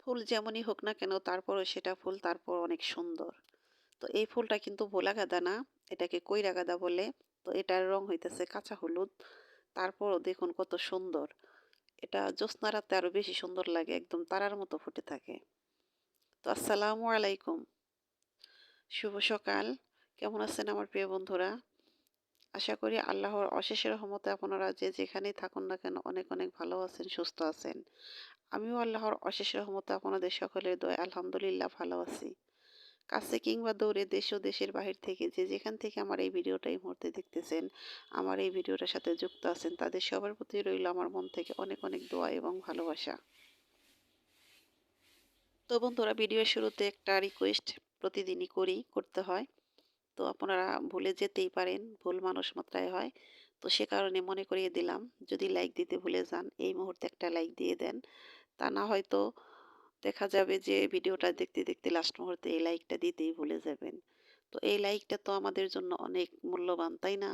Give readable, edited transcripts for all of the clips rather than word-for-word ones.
ফুল যেমনই হোক না কেন তারপরও সেটা ফুল তারপর অনেক সুন্দর। তো এই ফুলটা কিন্তু ভোলা গাঁদা না, এটাকে কইরা গাঁদা বলে। তো এটার রং হইতেছে কাঁচা হলুদ। তারপরও দেখুন কত সুন্দর। এটা জ্যোৎস্না রাতে আরো বেশি সুন্দর লাগে, একদম তারার মতো ফুটে থাকে। তো আসসালামু আলাইকুম, শুভ সকাল। কেমন আছেন আমার প্রিয় বন্ধুরা? আশা করি আল্লাহর অশেষ রহমতে আপনারা যে যেখানেই থাকুন না কেন অনেক অনেক ভালো আছেন, সুস্থ আছেন। আমিও আল্লাহর অশেষ রহমতে আপনাদের সকলের দয়ায় আলহামদুলিল্লাহ ভালো আছি। কাছে কিংবা দূরে, দেশ ও দেশের বাহির থেকে যে যেখান থেকে আমার এই ভিডিওটা এই মুহূর্তে দেখতেছেন, আমার এই ভিডিওটার সাথে যুক্ত আছেন, তাদের সবার প্রতি রইল আমার মন থেকে অনেক অনেক দোয়া এবং ভালোবাসা। তো বন্ধুরা, ভিডিওর শুরুতে একটা রিকোয়েস্ট প্রতিদিনই করতে হয়। তো আপনারা ভুলে যেতেই পারেন, ভুল মানুষ মাত্রায় হয়। তো সে কারণে মনে করিয়ে দিলাম, যদি লাইক দিতে ভুলে যান এই মুহূর্তে একটা লাইক দিয়ে দেন। তা না হয়তো দেখা যাবে যে ভিডিওটা দেখতে দেখতে লাস্ট মুহূর্তে এই লাইকটা দিতেই ভুলে যাবেন। তো এই লাইকটা তো আমাদের জন্য অনেক মূল্যবান, তাই না?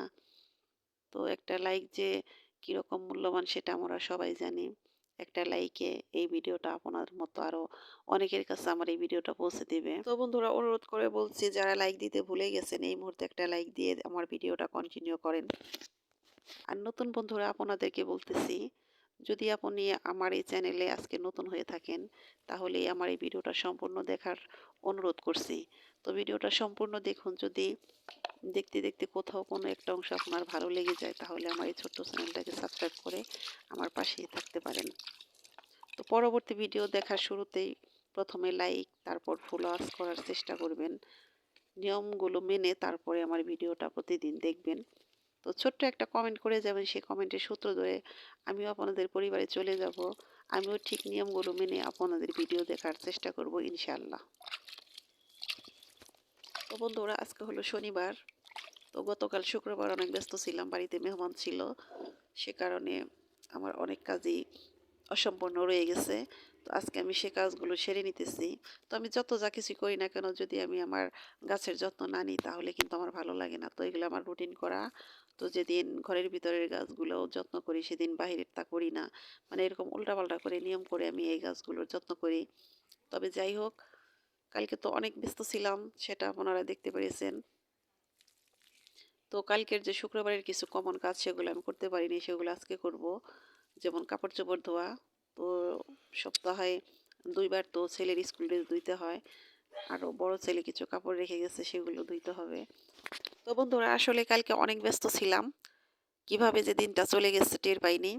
তো একটা লাইক যে কিরকম মূল্যবান সেটা আমরা সবাই জানি। একটা লাইকে এই ভিডিওটা আপনার মতো আরো অনেকের কাছে আমার এই ভিডিওটা পৌঁছে দিবে। তো বন্ধুরা, অনুরোধ করে বলছি, যারা লাইক দিতে ভুলে গেছেন এই মুহূর্তে একটা লাইক দিয়ে আমার ভিডিওটা কন্টিনিউ করেন। আর নতুন বন্ধুরা আপনাদেরকে বলতেছি, যদি আপনি আমার এই চ্যানেলে আজকে নতুন হয়ে থাকেন, তাহলে আমার এই ভিডিওটা সম্পূর্ণ দেখার অনুরোধ করছি। তো ভিডিওটা সম্পূর্ণ দেখুন। যদি দেখতে দেখতে কোথাও কোনো একটা অংশ আপনার ভালো লেগে যায়, তাহলে আমার এই ছোট্ট চ্যানেলটাকে সাবস্ক্রাইব করে আমার পাশেই থাকতে পারেন। তো পরবর্তী ভিডিও দেখার শুরুতেই প্রথমে লাইক, তারপর ফলোয়ার্স করার চেষ্টা করবেন। নিয়মগুলো মেনে তারপরে আমার ভিডিওটা প্রতিদিন দেখবেন। তো ছোট্ট একটা কমেন্ট করে যাবেন, সেই কমেন্টের সূত্র ধরে আমিও আপনাদের পরিবারে চলে যাব। আমিও ঠিক নিয়মগুলো মেনে আপনাদের ভিডিও দেখার চেষ্টা করব ইনশাআল্লাহ। তো বন্ধুরা, আজকে হলো শনিবার। তো গতকাল শুক্রবার অনেক ব্যস্ত ছিলাম, বাড়িতে মেহমান ছিল। সে কারণে আমার অনেক কাজই অসম্পূর্ণ রয়ে গেছে। তো আজকে আমি সে কাজগুলো সেরে নিতেছি। তো আমি যত যা কিছু করি না কেন, যদি আমি আমার গাছের যত্ন না নিই তাহলে কিন্তু আমার ভালো লাগে না। তো এগুলো আমার রুটিন করা। তো যেদিন ঘরের ভিতরের গাছগুলো যত্ন করি সেদিন বাহিরের তা করি না। মানে এরকম উল্টাপাল্টা করে নিয়ম করে আমি এই গাছগুলোর যত্ন করি। তবে যাই হোক, কালকে তো অনেক ব্যস্ত ছিলাম, সেটা আপনারা দেখতে পেরেছেন। তো কালকের যে শুক্রবারের কিছু কমন কাজ সেগুলো আমি করতে পারিনি, সেগুলো আজকে করব। যেমন কাপড় চোপড় ধোয়া। তো সপ্তাহে 2 বার তো ছেলের স্কুল ড্রেস ধুইতে হয়। আরও বড় ছেলে কিছু কাপড় রেখে গেছে, সেগুলো ধুইতে হবে। তো বন্ধুরা, আসলে কালকে অনেক ব্যস্ত ছিলাম, কিভাবে যে দিনটা চলে গেছে টের পাইনি।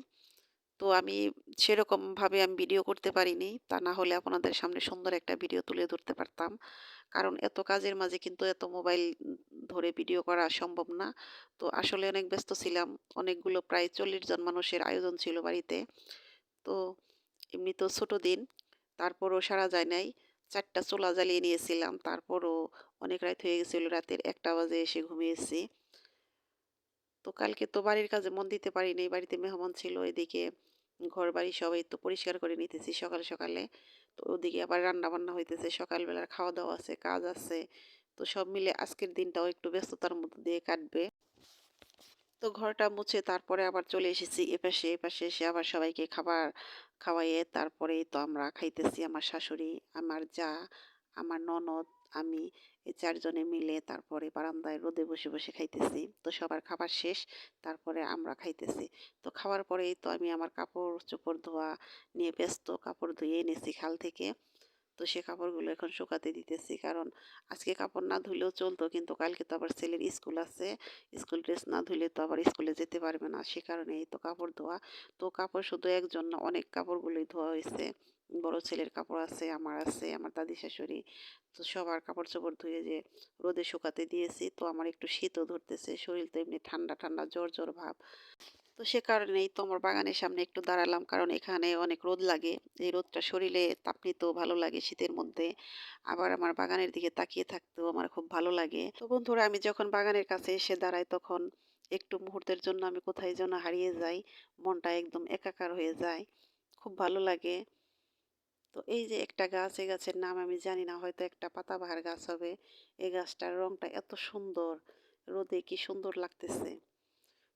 তো আমি সেরকমভাবে আমি ভিডিও করতে পারিনি, তা না হলে আপনাদের সামনে সুন্দর একটা ভিডিও তুলে ধরতে পারতাম। কারণ এত কাজের মাঝে কিন্তু এত মোবাইল ধরে ভিডিও করা সম্ভব না। তো আসলে অনেক ব্যস্ত ছিলাম। অনেকগুলো প্রায় 40 জন মানুষের আয়োজন ছিল বাড়িতে। তো এমনিতেও ছোট দিন, তারপরও সারা যায় নাই। 4টা চুলা জ্বালিয়ে নিয়েছিলাম, তারপরও অনেক রাত হয়ে গেছিল, রাতের 1টা বাজে এসে ঘুমিয়েছি। তো কালকে তো বাড়ির কাজে মন দিতে পারিনি, বাড়িতে মেহমান ছিল। এদিকে ঘর বাড়ি সবাই তো পরিষ্কার করে নিতেছি সকালে সকালে। তো ওদিকে আবার রান্না বান্না হইতেছে, সকালবেলার খাওয়া দাওয়া আছে, কাজ আছে। তো সব মিলে আজকের দিনটাও একটু ব্যস্ততার মধ্যে দিয়ে কাটবে। তো ঘরটা মুছে তারপরে আবার চলে এসেছি এপাশে। এপাশে এসে আবার সবাইকে খাবার খাওয়াইয়ে তারপরেই তো আমরা খাইতেছি। আমার শাশুড়ি, আমার জা, আমার ননদ, আমি, এই 4 জনে মিলে তারপরে বারান্দায় রোদে বসে বসে খাইতেছি। তো সবার খাবার শেষ, তারপরে আমরা খাইতেছি। তো খাওয়ার পরেই তো আমি আমার কাপড় চোপড় ধোয়া নিয়ে ব্যস্ত। কাপড় ধুয়ে এনেছি খাল থেকে। তো সে কাপড়গুলো এখন শুকাতে দিতেছি, কারণ আজকে কাপড় না ধুলেও চলতো, কিন্তু কালকে তো আবার ছেলের স্কুল আছে। স্কুল ড্রেস না ধুলে তো আবার স্কুলে যেতে পারবে না, সে কারণে এই তো কাপড় ধোয়া। তো কাপড় শুধু একজন না, অনেক কাপড়গুলোই ধোয়া হয়েছে। বড় ছেলের কাপড় আছে, আমার আছে, আমার দাদি শাশুড়ি। তো সবার কাপড় চোপড় ধুয়ে যে রোদে শুকাতে দিয়েছি। তো আমার একটু শীতও ধরতেছে, শরীর তো এমনি ঠান্ডা ঠান্ডা জ্বর জ্বর ভাব। তো সে কারণেই তো আমার বাগানের সামনে একটু দাঁড়ালাম, কারণ এখানে অনেক রোদ লাগে। এই রোদটা শরীরে তাপ নিতেও ভালো লাগে শীতের মধ্যে। আবার আমার বাগানের দিকে তাকিয়ে থাকতেও আমার খুব ভালো লাগে। তো বন্ধুরা, আমি যখন বাগানের কাছে এসে দাঁড়াই তখন একটু মুহূর্তের জন্য আমি কোথায় যেন হারিয়ে যাই। মনটা একদম একাকার হয়ে যায়, খুব ভালো লাগে। তো এই যে একটা গাছ, এই গাছের নাম আমি জানি না, হয়তো একটা পাতাবাহার গাছ হবে। এই গাছটার রংটা এত সুন্দর, রোদে কি সুন্দর লাগতেছে।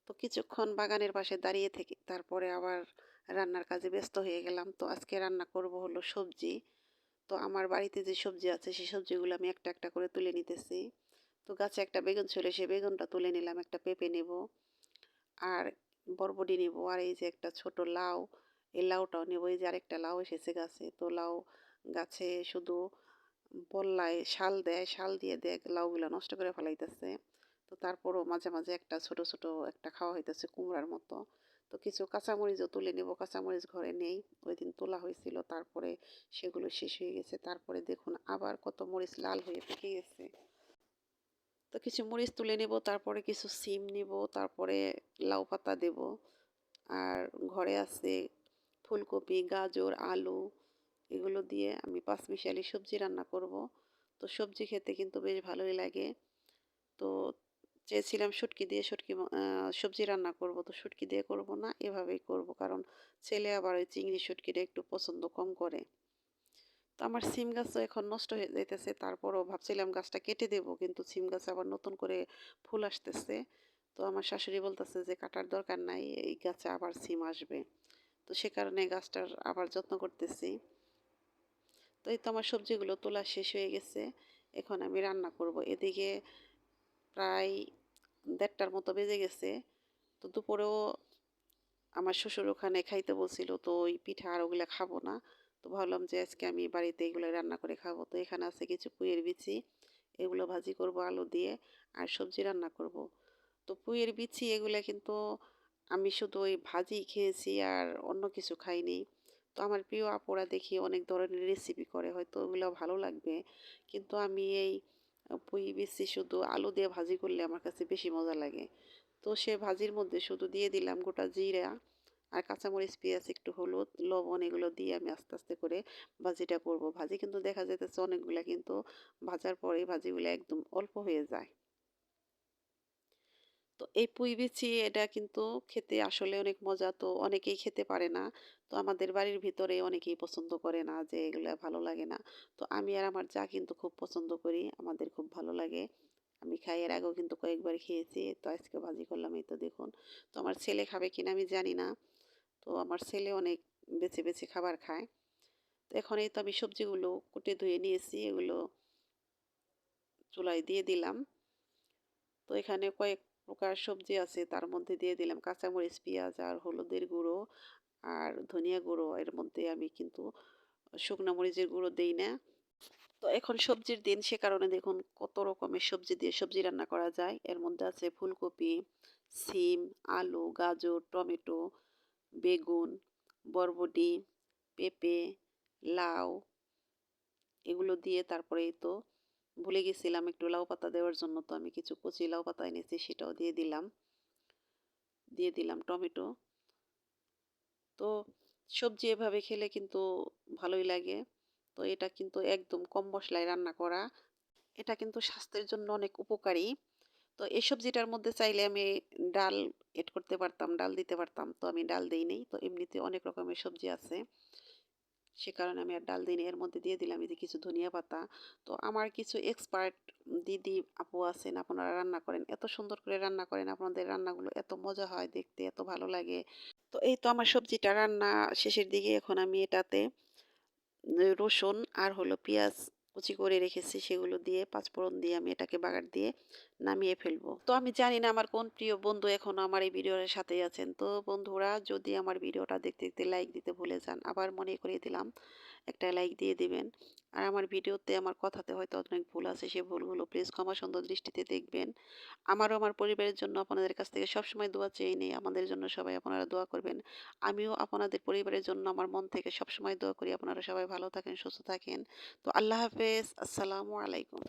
তো কিছুক্ষণ বাগানের পাশে দাঁড়িয়ে থেকে তারপরে আবার রান্নার কাজে ব্যস্ত হয়ে গেলাম। তো আজকে রান্না করব হলো সবজি। তো আমার বাড়িতে যে সবজি আছে সেই সবজিগুলো আমি একটা একটা করে তুলে নিতেছি। তো গাছে একটা বেগুন ছিল, সেই বেগুনটা তুলে নিলাম, একটা পেঁপে নেব, আর বরবটি নেব, আর এই যে একটা ছোট লাউ, এই লাউটাও নেব। এই যে আরেকটা লাউ এসেছে গাছে, তো লাউ গাছে শুধু বল্লায় শাল দেয়, শাল দিয়ে দেয় লাউগুলা নষ্ট করে ফেলাইতেছে। তো তারপরও মাঝে মাঝে একটা ছোট ছোট একটা খাওয়া হইতেছে কুমড়ার মতো। তো কিছু কাঁচামরিচও তুলে নেব, কাঁচামরিচ ঘরে নেই, ওই দিন তোলা হয়েছিল, তারপরে সেগুলো শেষ হয়ে গেছে। তারপরে দেখুন আবার কত মরিচ লাল হয়ে পেকে গেছে। তো কিছু মরিচ তুলে নেব, তারপরে কিছু সিম নেব, তারপরে লাউ পাতা দেব। আর ঘরে আছে ফুলকপি, গাজর, আলু, এগুলো দিয়ে আমি পাঁচমিশালি সবজি রান্না করব। তো সবজি খেতে কিন্তু বেশ ভালোই লাগে। তো চেয়েছিলাম শুটকি দিয়ে সবজি রান্না করব, তো শুটকি দিয়ে করব না, এভাবেই করব, কারণ ছেলে আবার ওই চিংড়ি শুটকিটা একটু পছন্দ কম করে। তো আমার সিম গাছও এখন নষ্ট হয়ে যাইতেছে, তারপরও ভাবছিলাম গাছটা কেটে দেব, কিন্তু সিম গাছে আবার নতুন করে ফুল আসতেছে। তো আমার শাশুড়ি বলতেছে যে কাটার দরকার নাই, এই গাছে আবার সিম আসবে। তো সে কারণে গাছটার আবার যত্ন করতেছি। তো এই তো আমার সবজিগুলো তোলা শেষ হয়ে গেছে, এখন আমি রান্না করব। এদিকে প্রায় ১:৩০টার মতো বেজে গেছে। তো দুপুরেও আমার শ্বশুর ওখানে খাইতে বলছিল, তো ওই পিঠা আর ওগুলা খাবো না। তো ভাবলাম যে আজকে আমি বাড়িতে এগুলো রান্না করে খাবো। তো এখানে আছে কিছু পুঁইয়ের বিচি, এগুলো ভাজি করব আলু দিয়ে, আর সবজি রান্না করব। তো পুঁইয়ের বিচি এগুলা কিন্তু আমি শুধু ওই ভাজি খেয়েছি, আর অন্য কিছু খাইনি। তো আমার প্রিয় আপুরা দেখি অনেক ধরনের রেসিপি করে, হয়তো ওগুলো ভালো লাগবে, কিন্তু আমি এই পুঁই বিচি শুধু আলু দিয়ে ভাজি করলে আমার কাছে বেশি মজা লাগে। তো সে ভাজির মধ্যে শুধু দিয়ে দিলাম গোটা জিরা আর কাঁচামরিচ, পেঁয়াজ, একটু হলুদ, লবণ, এগুলো দিয়ে আমি আস্তে আস্তে করে ভাজিটা করব। ভাজি কিন্তু দেখা যাইতেছে অনেকগুলা, কিন্তু ভাজার পরে ভাজিগুলো একদম অল্প হয়ে যায়। তো এই পুঁই বিচি এটা কিন্তু খেতে আসলে অনেক মজা, তো অনেকেই খেতে পারে না। তো আমাদের বাড়ির ভিতরে অনেকেই পছন্দ করে না, যে এগুলা ভালো লাগে না। তো আমি আর আমার যা কিন্তু খুব পছন্দ করি, আমাদের খুব ভালো লাগে। আমি খাই, এর আগেও কিন্তু কয়েকবার খেয়েছি। তো আজকে ভাজি করলাম, এই তো দেখুন। তো আমার ছেলে খাবে কিনা আমি জানি না। তো আমার ছেলে অনেক বেছে বেছে খাবার খায়। তো এখন এই তো আমি সবজিগুলো কুটে ধুয়ে নিয়েছি, এগুলো চুলায় দিয়ে দিলাম। তো এখানে কয়েক প্রকার সবজি আছে, তার মধ্যে দিয়ে দিলাম কাঁচামরিচ, পেঁয়াজ, আর হলুদের গুঁড়ো, আর ধনিয়া গুঁড়ো। এর মধ্যে আমি কিন্তু শুকনো মরিচের গুঁড়ো দেই না। তো এখন সবজির দিন, সে কারণে দেখুন কত রকমের সবজি দিয়ে সবজি রান্না করা যায়। এর মধ্যে আছে ফুলকপি, সিম, আলু, গাজর, টমেটো, বেগুন, বরবটি, পেঁপে, লাউ, এগুলো দিয়ে তারপরে এই তো ভুলে গেছিলাম একটু লাউ পাতা দেওয়ার জন্য, তো আমি কিছু কচি লাউ পাতা এনেছি, সেটাও দিয়ে দিলাম। দিয়ে দিলাম টমেটো। তো সবজি এভাবে খেলে কিন্তু ভালোই লাগে। তো এটা কিন্তু একদম কম মশলায় রান্না করা। এটা কিন্তু স্বাস্থ্যের জন্য অনেক উপকারী। তো এই সবজিটার মধ্যে চাইলে আমি ডাল এড করতে পারতাম, ডাল দিতে পারতাম। তো আমি ডাল দেইনি। তো এমনিতে অনেক রকমের সবজি আছে, সে কারণে আমি আর ডাল দিইনি। এর মধ্যে দিয়ে দিলাম এই যে কিছু ধনিয়া পাতা। তো আমার কিছু এক্সপার্ট দিদি, আপু আছেন, আপনারা রান্না করেন। এত সুন্দর করে রান্না করেন, আপনাদের রান্নাগুলো এত মজা হয় দেখতে, এত ভালো লাগে। তো এই তো আমার সবজিটা রান্না শেষের দিকে। এখন আমি এটাতে রসুন আর হলো পেঁয়াজ কুচি করে রেখেছি, সেগুলো দিয়ে পাঁচফোড়ন দিয়ে আমি এটাকে বাগার দিয়ে নামিয়ে ফেলবো। তো আমি জানি না আমার কোন প্রিয় বন্ধু এখনো আমার এই ভিডিওর সাথেই আছেন। তো বন্ধুরা, যদি আমার ভিডিওটা দেখতে দেখতে লাইক দিতে ভুলে যান, আবার মনে করিয়ে দিলাম একটা লাইক দিয়ে দিবেন। আর আমার ভিডিওতে আমার কথাতে হয়তো অনেক ভুল আছে, সে ভুলগুলো প্লিজ ক্ষমা সুন্দর দৃষ্টিতে দেখবেন। আমারও আমার পরিবারের জন্য আপনাদের কাছ থেকে সবসময় দোয়া চেয়ে নিই, আমাদের জন্য সবাই আপনারা দোয়া করবেন। আমিও আপনাদের পরিবারের জন্য আমার মন থেকে সবসময় দোয়া করি, আপনারা সবাই ভালো থাকেন, সুস্থ থাকেন। তো আল্লাহ হাফেজ, আসসালামু আলাইকুম।